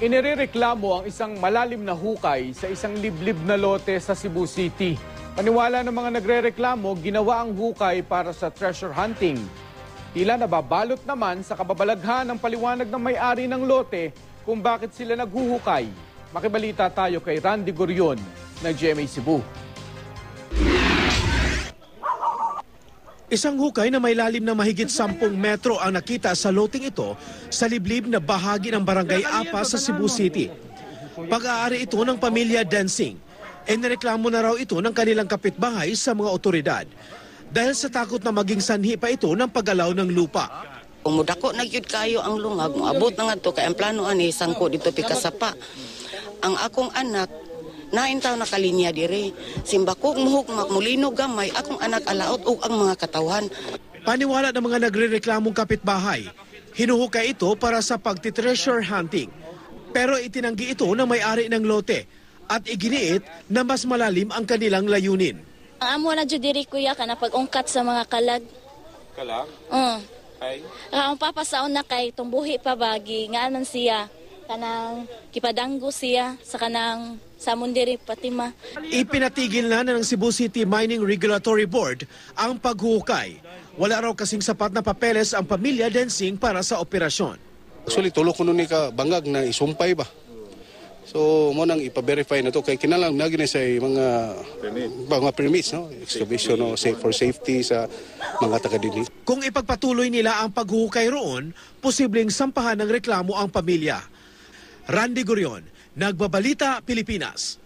Inirereklamo ang isang malalim na hukay sa isang liblib na lote sa Cebu City. Paniwala ng mga nagrereklamo, ginawa ang hukay para sa treasure hunting. Tila nababalot naman sa kababalaghan ng paliwanag ng may-ari ng lote kung bakit sila naghuhukay. Makibalita tayo kay Randy Gorion ng GMA Cebu. Isang hukay na may lalim na mahigit 10 metro ang nakita sa loting ito sa liblib na bahagi ng Barangay Apa sa Cebu City. Pag-aari ito ng pamilya Dancing. Inireklamo na raw ito ng kanilang kapitbahay sa mga otoridad dahil sa takot na maging sanhi pa ito ng paggalaw ng lupa. Umudako na gyud kayo ang lungag, moabot na nga to kay ang plano ani sangko dito pikasapa. Ang akong anak naintaw na kalinya dire. Simbakog muhugmak mulino gamay akong anak alaot ug ang mga katawan. Paniwala ng mga nagrereklamong kapitbahay, hinuhukay ito para sa pagti-treasure hunting. Pero itinanggi ito ng may-ari ng lote at iginiit na mas malalim ang kanilang layunin. Ang amo na jud diri kuya kana pag-ungkat sa mga kalag. Kalag? Ay? Ang papasaon na kay tumbuhi pa bagi nga man siya kanang kipadanggo siya sa kanang samon diri Patima. Ipinatigil na ng Cebu City Mining Regulatory Board ang paghukay. Wala raw kasing sapat na papeles ang pamilya Dancing para sa operasyon. Actually, tulo ko nun ni ka bangag na isumpay ba? So, mo nang ipa-verify na to kay kinalang naging sa mga permits, no? Excavation no? For safety sa mga taga-dinig. Kung ipagpatuloy nila ang paghukay roon, posibleng sampahan ng reklamo ang pamilya. Randy Gorion, Nagbabalita, Pilipinas.